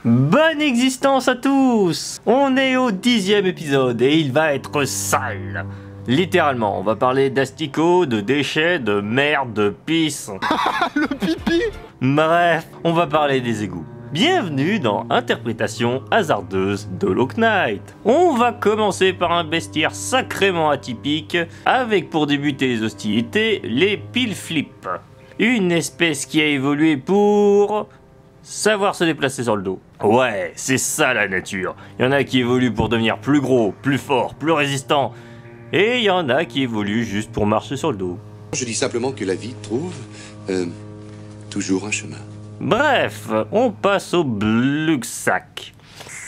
Bonne existence à tous! On est au 10e épisode et il va être sale. Littéralement, on va parler d'asticots, de déchets, de merde, de pisse. Le pipi! Bref, on va parler des égouts. Bienvenue dans Interprétation hasardeuse d'Hollow Knight. On va commencer par un bestiaire sacrément atypique, avec pour débuter les hostilités, les pile-flips. Une espèce qui a évolué pour savoir se déplacer sur le dos. Ouais, c'est ça la nature. Il y en a qui évoluent pour devenir plus gros, plus fort, plus résistant. Et il y en a qui évoluent juste pour marcher sur le dos. Je dis simplement que la vie trouve toujours un chemin. Bref, on passe au Bluxac.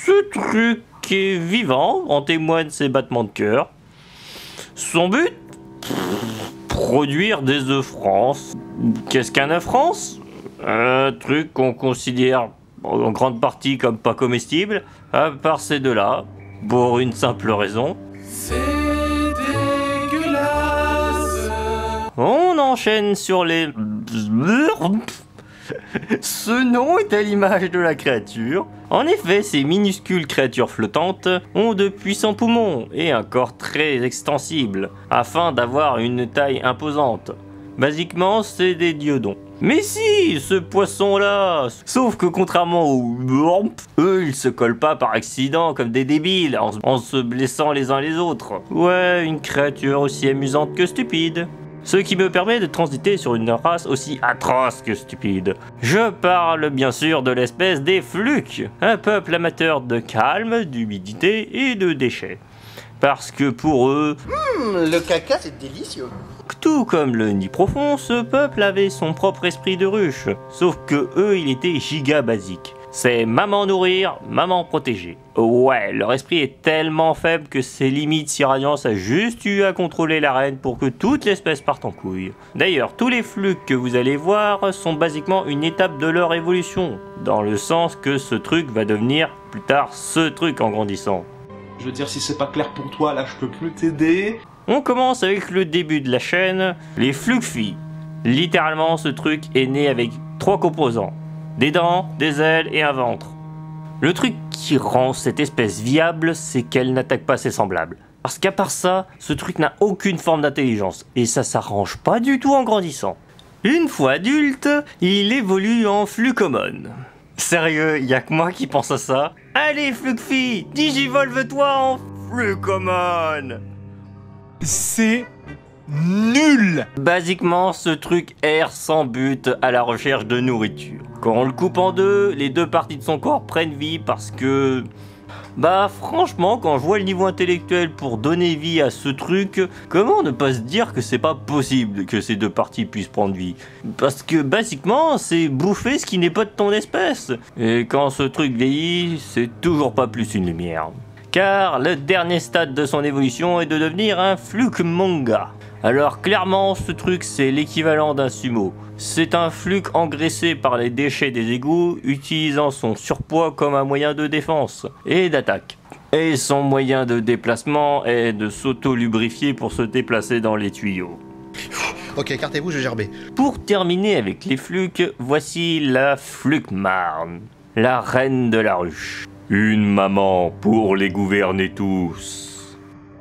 Ce truc est vivant, en témoignent ses battements de cœur. Son but? Produire des œufs France. Qu'est-ce qu'un œuf France? Un truc qu'on considère en grande partie comme pas comestible, à part ces deux-là, pour une simple raison. C'est dégueulasse. On enchaîne sur les... Ce nom est à l'image de la créature. En effet, ces minuscules créatures flottantes ont de puissants poumons et un corps très extensible, afin d'avoir une taille imposante. Basiquement, c'est des diodons. Mais si, ce poisson-là! Sauf que contrairement aux... eux, ils se collent pas par accident comme des débiles, en se blessant les uns les autres. Ouais, une créature aussi amusante que stupide. Ce qui me permet de transiter sur une race aussi atroce que stupide. Je parle bien sûr de l'espèce des Fluks, un peuple amateur de calme, d'humidité et de déchets. Parce que pour eux... le caca c'est délicieux. Tout comme le nid profond, ce peuple avait son propre esprit de ruche. Sauf que eux, il était giga basique. C'est maman nourrir, maman protéger. Ouais, leur esprit est tellement faible que c'est limite si Radiance a juste eu à contrôler la reine pour que toute l'espèce parte en couille. D'ailleurs, tous les Fluks que vous allez voir sont basiquement une étape de leur évolution, dans le sens que ce truc va devenir plus tard ce truc en grandissant. Je veux dire, si c'est pas clair pour toi, là je peux plus t'aider. On commence avec le début de la chaîne, les Flukfi. Littéralement, ce truc est né avec 3 composants. Des dents, des ailes et un ventre. Le truc qui rend cette espèce viable, c'est qu'elle n'attaque pas ses semblables. Parce qu'à part ça, ce truc n'a aucune forme d'intelligence, et ça s'arrange pas du tout en grandissant. Une fois adulte, il évolue en Flucommon. Sérieux, y'a que moi qui pense à ça? Allez Flukfi, digivolve-toi en Flucommon! C'est nul! Basiquement, ce truc erre sans but à la recherche de nourriture. Quand on le coupe en deux, les deux parties de son corps prennent vie parce que... Bah franchement, quand je vois le niveau intellectuel pour donner vie à ce truc, comment ne pas se dire que c'est pas possible que ces deux parties puissent prendre vie? Parce que basiquement, c'est bouffer ce qui n'est pas de ton espèce. Et quand ce truc vieillit, c'est toujours pas plus une lumière. Car le dernier stade de son évolution est de devenir un Flukmonga. Alors clairement, ce truc c'est l'équivalent d'un sumo. C'est un Fluk engraissé par les déchets des égouts, utilisant son surpoids comme un moyen de défense et d'attaque. Et son moyen de déplacement est de s'auto-lubrifier pour se déplacer dans les tuyaux. Ok, écartez-vous, je vais gerber. Pour terminer avec les Fluks, voici la Flukmarn, la reine de la ruche. Une maman pour les gouverner tous.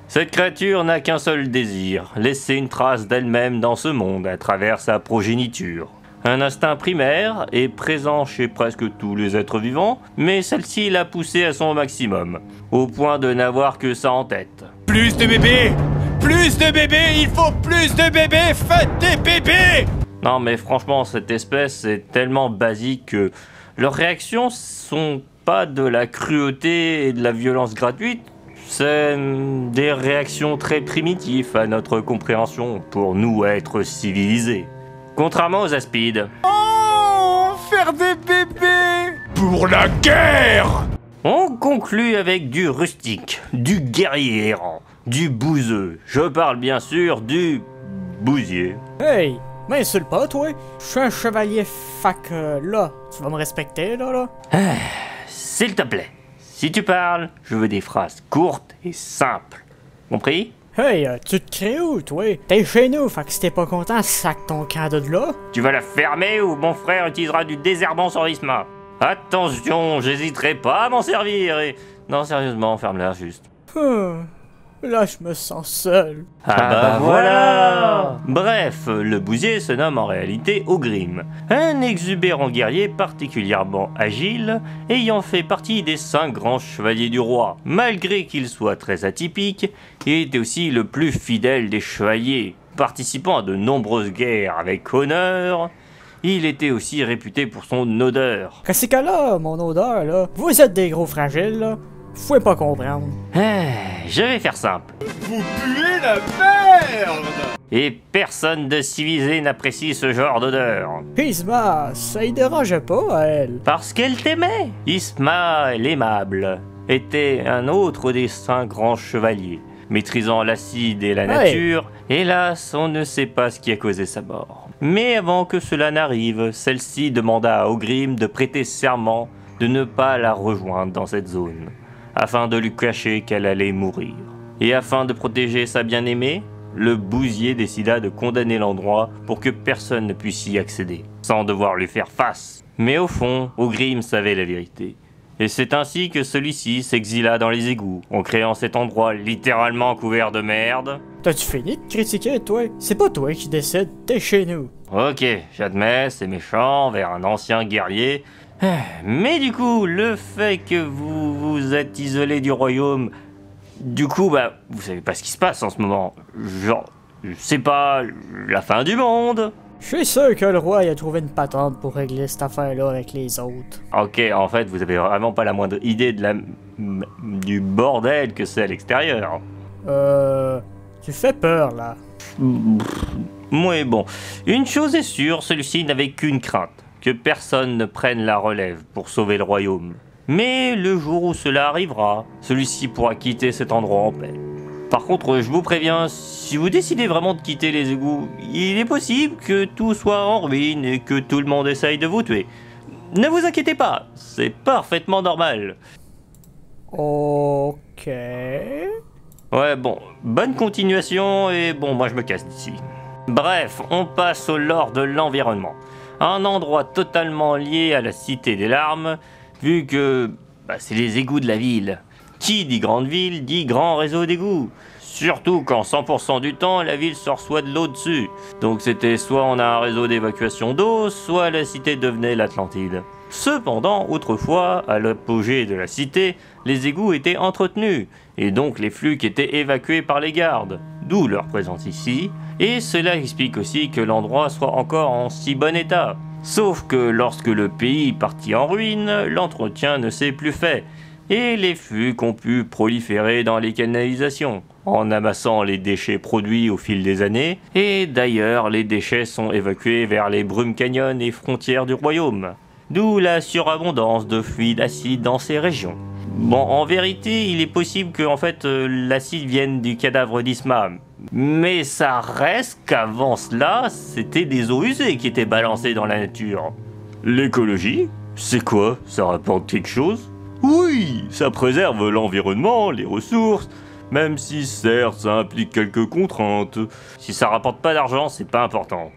Cette créature n'a qu'un seul désir, laisser une trace d'elle-même dans ce monde à travers sa progéniture. Un instinct primaire est présent chez presque tous les êtres vivants, mais celle-ci l'a poussé à son maximum, au point de n'avoir que ça en tête. Plus de bébés! Plus de bébés! Il faut plus de bébés! Faites des bébés! Non mais franchement, cette espèce est tellement basique que leurs réactions sont pas de la cruauté et de la violence gratuite, c'est des réactions très primitives à notre compréhension pour nous être civilisés. Contrairement aux aspides. Oh! Faire des bébés! Pour la guerre! On conclut avec du rustique, du guerrier errant, du bouseux. Je parle bien sûr du bousier. Hey! M'insulte pas, toi! Je suis un chevalier fac, là. Tu vas me respecter, là? S'il te plaît, si tu parles, je veux des phrases courtes et simples. Compris? Hey, tu te crées où, toi? T'es chez nous, fait que si t'es pas content, sac ton camp de là. Tu vas la fermer ou mon frère utilisera du désherbant sur l'isma. Attention, j'hésiterai pas à m'en servir et... Non, sérieusement, ferme-la juste. Là, je me sens seul. Ah bah voilà. Bref, le bousier se nomme en réalité Ogrim, un exubérant guerrier particulièrement agile, ayant fait partie des 5 grands chevaliers du roi. Malgré qu'il soit très atypique, il était aussi le plus fidèle des chevaliers, participant à de nombreuses guerres avec honneur. Il était aussi réputé pour son odeur. Qu'est-ce que là, mon odeur, là? Vous êtes des gros fragiles, là. Vous pouvez pas comprendre. Je vais faire simple. Vous puez la merde! Et personne de civilisé n'apprécie ce genre d'odeur. Isma, ça y dérangeait pas à elle. Parce qu'elle t'aimait. Isma, l'aimable, était un autre des 5 grands chevaliers. Maîtrisant l'acide et la nature, hélas, on ne sait pas ce qui a causé sa mort. Mais avant que cela n'arrive, celle-ci demanda à Ogrim de prêter serment de ne pas la rejoindre dans cette zone, afin de lui cacher qu'elle allait mourir. Et afin de protéger sa bien-aimée, le bousier décida de condamner l'endroit pour que personne ne puisse y accéder, sans devoir lui faire face. Mais au fond, Ogrim savait la vérité. Et c'est ainsi que celui-ci s'exila dans les égouts, en créant cet endroit littéralement couvert de merde. T'as-tu fini de critiquer, toi? C'est pas toi qui décide, t'es chez nous. Ok, j'admets, c'est méchant envers un ancien guerrier. Mais du coup, le fait que vous vous êtes isolé du royaume, du coup, vous savez pas ce qui se passe en ce moment. Genre, c'est pas la fin du monde. Je suis sûr que le roi il a trouvé une patente pour régler cette affaire-là avec les autres. Ok, en fait, vous avez vraiment pas la moindre idée de du bordel que c'est à l'extérieur. Tu fais peur, là. Oui, bon. Une chose est sûre, celui-ci n'avait qu'une crainte. Que personne ne prenne la relève pour sauver le royaume. Mais le jour où cela arrivera, celui-ci pourra quitter cet endroit en paix. Par contre, je vous préviens, si vous décidez vraiment de quitter les égouts, il est possible que tout soit en ruine et que tout le monde essaye de vous tuer. Ne vous inquiétez pas, c'est parfaitement normal. Ok... Ouais, bon, bonne continuation et bon, moi je me casse d'ici. Bref, on passe au lore de l'environnement. Un endroit totalement lié à la Cité des Larmes, vu que c'est les égouts de la ville. Qui dit grande ville dit grand réseau d'égouts. Surtout quand 100% du temps, la ville se reçoit de l'eau dessus. Donc c'était soit on a un réseau d'évacuation d'eau, soit la cité devenait l'Atlantide. Cependant, autrefois, à l'apogée de la cité, les égouts étaient entretenus, et donc les flux qui étaient évacués par les gardes, d'où leur présence ici, et cela explique aussi que l'endroit soit encore en si bon état. Sauf que lorsque le pays partit en ruine, l'entretien ne s'est plus fait, et les fucs ont pu proliférer dans les canalisations, en amassant les déchets produits au fil des années, et d'ailleurs les déchets sont évacués vers les brumes canyons et frontières du royaume, d'où la surabondance de fluide acide dans ces régions. Bon, en vérité, il est possible que l'acide vienne du cadavre d'Isma, mais ça reste qu'avant cela, c'était des eaux usées qui étaient balancées dans la nature. L'écologie? C'est quoi? Ça rapporte quelque chose? Oui, ça préserve l'environnement, les ressources, même si certes ça implique quelques contraintes. Si ça rapporte pas d'argent, c'est pas important.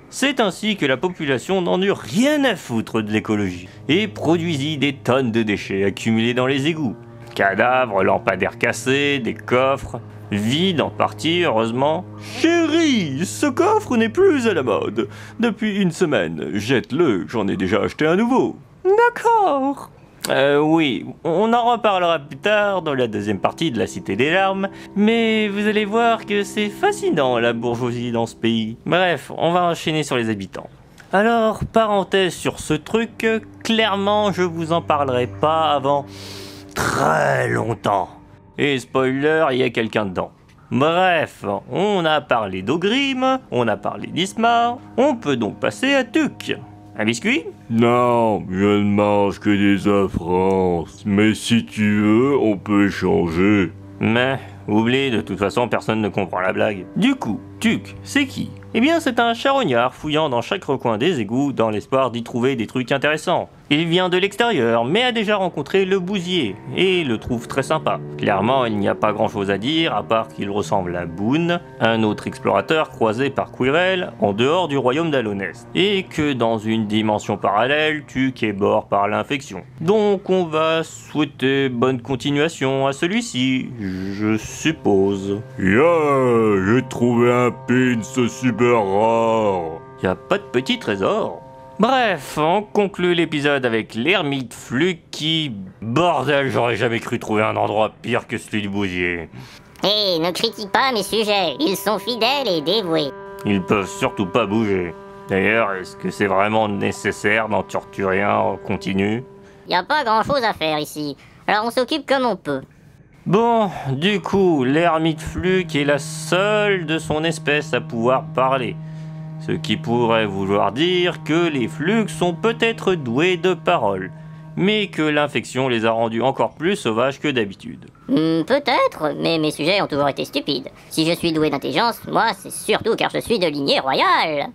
C'est ainsi que la population n'en eut rien à foutre de l'écologie, et produisit des tonnes de déchets accumulés dans les égouts. Cadavres, lampadaires cassés, des coffres, vides en partie heureusement. Chérie, ce coffre n'est plus à la mode. Depuis une semaine, jette-le, j'en ai déjà acheté un nouveau. D'accord. Oui, on en reparlera plus tard dans la deuxième partie de la Cité des Larmes, mais vous allez voir que c'est fascinant la bourgeoisie dans ce pays. Bref, on va enchaîner sur les habitants. Alors, parenthèse sur ce truc, clairement je vous en parlerai pas avant très longtemps. Et spoiler, il y a quelqu'un dedans. Bref, on a parlé d'Ogrim, on a parlé d'Isma, on peut donc passer à Tuk. Un biscuit? Non, je ne mange que des œufs France. Mais si tu veux, on peut échanger. Mais, oublie, de toute façon personne ne comprend la blague. Du coup, Tuk, c'est qui? Eh bien c'est un charognard fouillant dans chaque recoin des égouts dans l'espoir d'y trouver des trucs intéressants. Il vient de l'extérieur, mais a déjà rencontré le Bousier, et le trouve très sympa. Clairement, il n'y a pas grand chose à dire, à part qu'il ressemble à Boone, un autre explorateur croisé par Quirrell, en dehors du royaume d'Alonest. Et que dans une dimension parallèle, Tuc est mort par l'infection. Donc on va souhaiter bonne continuation à celui-ci, je suppose. J'ai trouvé un pins super rare. Y a pas de petit trésor. Bref, on conclut l'épisode avec l'ermite Fluke qui... Bordel, j'aurais jamais cru trouver un endroit pire que celui du Bousier. Hé, ne critique pas mes sujets, ils sont fidèles et dévoués. Ils peuvent surtout pas bouger. D'ailleurs, est-ce que c'est vraiment nécessaire d'en torturer un en continu? Y a pas grand chose à faire ici, alors on s'occupe comme on peut. Bon, du coup, l'ermite Fluke est la seule de son espèce à pouvoir parler. Ce qui pourrait vouloir dire que les Fluks sont peut-être doués de parole, mais que l'infection les a rendus encore plus sauvages que d'habitude. Peut-être, mais mes sujets ont toujours été stupides. Si je suis doué d'intelligence, moi c'est surtout car je suis de lignée royale.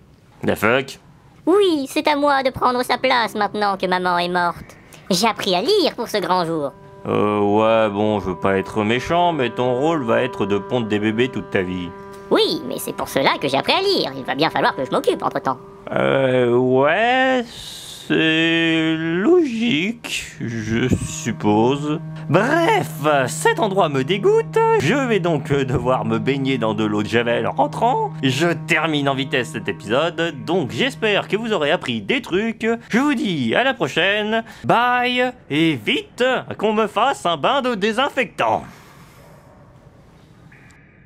The fuck? Oui, c'est à moi de prendre sa place maintenant que maman est morte. J'ai appris à lire pour ce grand jour. Ouais, bon, je veux pas être méchant, mais ton rôle va être de pondre des bébés toute ta vie. Oui, mais c'est pour cela que j'ai appris à lire. Il va bien falloir que je m'occupe entre-temps. Ouais, c'est logique, je suppose. Bref, cet endroit me dégoûte. Je vais donc devoir me baigner dans de l'eau de Javel en rentrant. Je termine en vitesse cet épisode, donc j'espère que vous aurez appris des trucs. Je vous dis à la prochaine. Bye, et vite qu'on me fasse un bain de désinfectant.